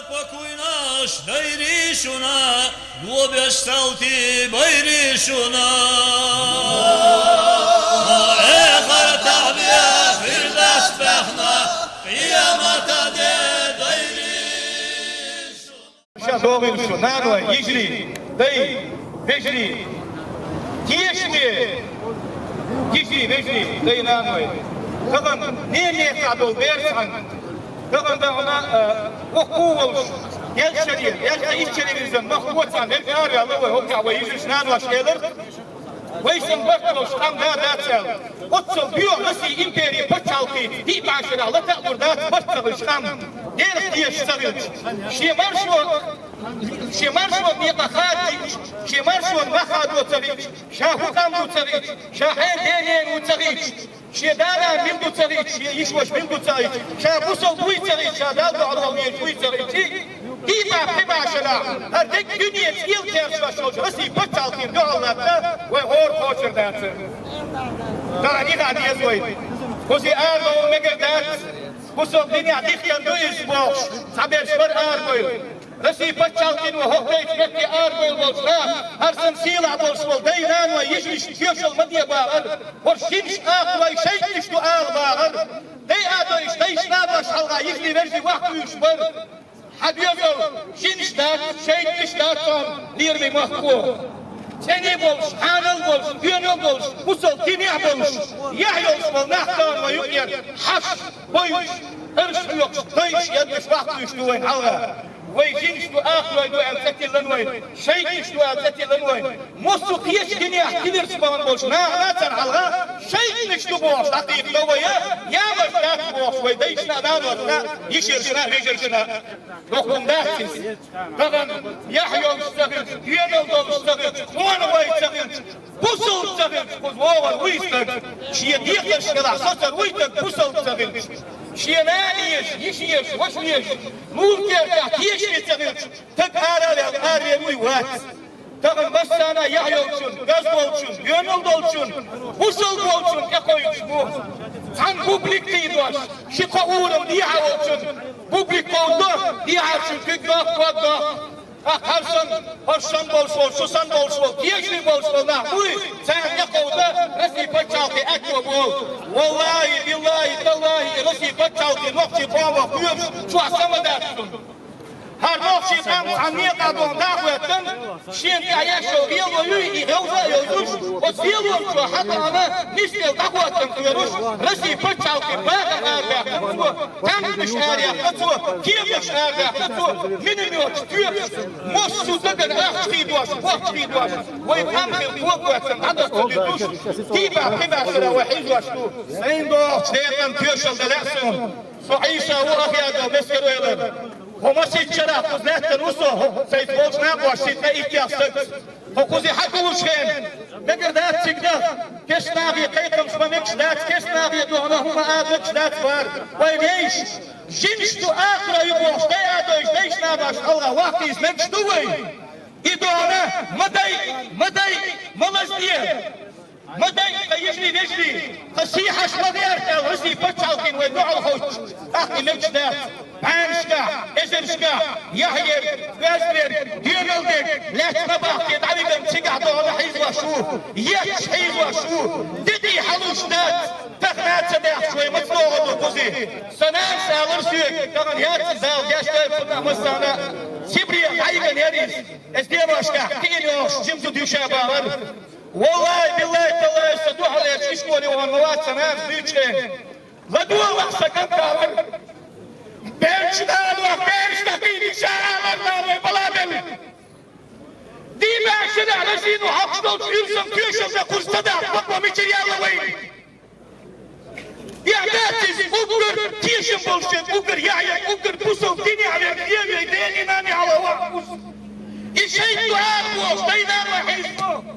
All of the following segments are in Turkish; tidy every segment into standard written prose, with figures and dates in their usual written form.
Покойнаш дайришуна, глобяшталти байришуна. Эхар табия фирдаст бахна, кıyamata de dayrишуна. Şadovin nagla yijri, day, vejri, tiyeshli, yijri, vejri, day nagla. Kagan ne kadol bersan, kagan da ona okul gel şeriye, gel içeriyizden mahvutsan, hep aryalı ve hokya ve yijri nagla şeyler. Vaysan bakmış tam da datsel. Otsal biyo nasi imperi paçalki di başına la ta'burdat paçalışkan. Gel diye şarıç. Şemarşo miqaxatiç, şemarşo maxadotaviç, şahukam dotaviç, şahen denen dotaviç. Şedara min dotaviç, yişvoş min dotaviç. Şabusal dotaviç, şadal doğalıyı dotaviç. Diba başına. Her tek dünya yıl kerşvaşol. Nasi paçalki doğallatta ve hor koçurdatı. Daha diye zoy. Kozi ardo megerdat. Kusok dünya dikyan doyuz boş. Saberşvar ardoyl. Nasi paçalkin ve hoktayç metti ardoyl bolşna. Harsan sila bolşvol. Daynan ve yişmiş tiyosol madya bağır. Horşinş akvay şeytliş dual bağır. Day adoyş, day şnabaş halga yişli verzi vakti yuşbar. Hadiyazol, şinş dat, şeytliş dat son, nirmi mahku. Seni bolş, hanıl bolş, gönül bolş, musol kimya bolş. Yahyolş bol, nahtar ve yukyer, haş, boyuş, hırş yok, dayış yadmış vakti yuştuğun halga. ويجيش تو آخر ويدو ألتكي لنوين شيء تو ألتكي لنوين موسوق يشكني أحكيلر سبان بوش لا تنعلها شيء نشتو بوش حقيق دويا يا مشتاك بوش ويديشنا دانوشنا يشيرشنا هجرشنا نقوم داكتس طبعا يحيو مستغل ينو دو مستغل وانا ويستغل بوصل مستغل ووال ويستغل شيء ديقر شكرا سوتر ويتك بوصل مستغل شينانيش يشيش وشيش ممكن تحتيش يتغير تكارا لأريد ويوات تغن بس أنا يحيوشون غزبوشون يونولدوشون وصلبوشون يقويشبوه عن بوبليك تيدوش شقاورم ديعوشون بوبليك قوضة ديعوشون كيكدوك قوضة Harsan bolşol, susan bolşol, diyekli bolşol, nahbuy, sen yakavda rasi paçalki ekyo bol. Vallahi, billahi, tallahi, rasi paçalki nokçi baba kuyuş, şu asama dersin. Her nokçi tam anniye kadon dağıttın, şimdi ayaşo biyoyu ihevza yozuş, o zilon şu hatta ana nistel dağıttın kuyuş, rasi paçalki baga ağabey, tam düşer yaptı, kim düşer yaptı, minim yok, tüyüş, mosu dıgın ahçı duaş, vakçı duaş, ve kamil kuvatın adası duş, tiba sıra ve hizvaş tu, sen doğ, şeytan tüyüşel delersin, صعيشة وأبيض ومسكر ويلر ومشي الشرف وزنات نوسو سيتبولش ناقوش سيتلاقيك يا سكس وكوزي حكو وشين مقر دات سيقدر كيش ناغي قيتم شمامكش دات كيش ناغي دوهنا هما آبكش دات فار وينيش جنش تو آخر يبوش دي آدوش ديش ناغاش الله واقيس منش دوي إدوهنا مدي ملزدية مدي يجري نجري قصيحة شمغيرت الرسي بتشالكين ويدوع الخوش أخي منش دات بانشكا إزرشكا يحير غازبر ديرلدك لا تنبح يدعبكم تقع دوهنا حيزوا شو يكش حيزوا شو ددي حلوش دات تخنات سداح شوي مطلوغة دوكوزي سنان سالر سيك كمان يات زال جاشتايب صدق مستانا سيبريا حيقا نيريز ازديروشكا تينيوش جمزو ديوشا باور والله بالله تالله يستدوح عليك إشكولي وهموات سنان بيجين لدوه وحسا كم كامل بيرش دالوه بيرش تقيني شعالر دالوه بلابل دي باشد على زينو حقشتول يرسم تيوشم نقوز تدع بطبا ميشر يالا وين يا داتز بوكر تيشم بولشن بوكر يعيك بوكر بوصل ديني عليك يبي ديني ناني على وحوز إشيك دعاء دينار وحيزمو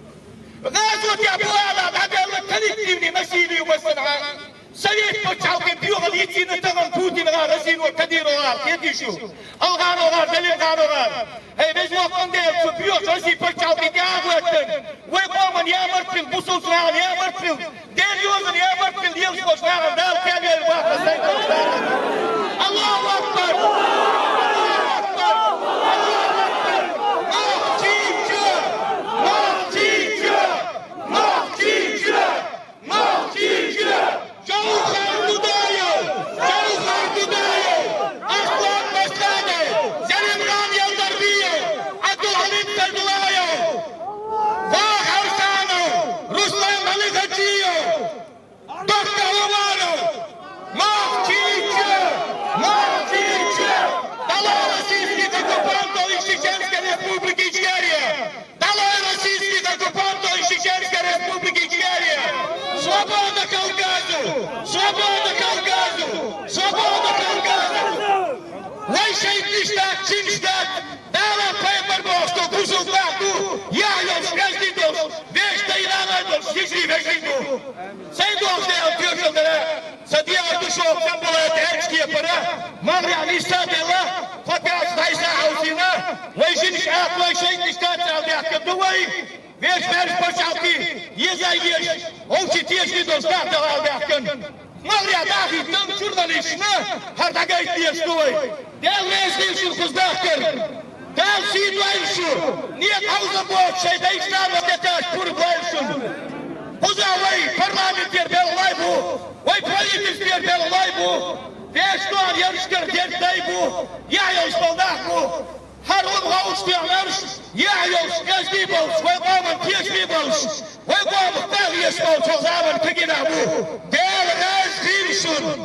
غازوة يا أبو آلام هذا الله تلقيني مسيري ومسنعا سيد بچاوكي بيوغل يتين تغن بوتين غار رزين وكدير غار يديشو الغار غار دليل غار غار هاي بيجوا قنديل شو بيوغ رزي بچاوكي دعاوتن ويقومن يا مرتل بوصل سنعا يا مرتل دير يوزن يا مرتل يلسكو سنعا دال كامل الواقع سيد الله أكبر Vay şehitmişler, çinmişler. Dağlar peygamber boğazda kuzullardı. Yağıyor, şezlidir. Beşte ilanaydır, şişli veşlidir. Sen doğuşta yapıyorsunlar. Sadiye Arduşu oksan bulayet elçki yapara. Manriyani istadıyla. Fakat daysa avzina. Vay jiniş ak, vay şehitmişler çaldı hakkında vay. Veş veriş başaltı. Yeza yeş. Ovçi tiyeşli dostlar da aldı hakkında. Malya dahi tam jurnalistine her daga ihtiyaçlığı. Del rezil şu kızdaktır. Del sidlayın şu. Niyet havza bu şeyde İslam'a detaş kurgulayın şu. Huza vay parlamenter belolay bu. Vay politikler belolay bu. Beş doğan yarışkır dertay bu. Yayos baldak bu. Her on havuştuyanlar yayos ezdi bols. Vay qamın tiyesli bols. Vay qamın tağiyes bols. O zaman pekina bu. Del rezil şu.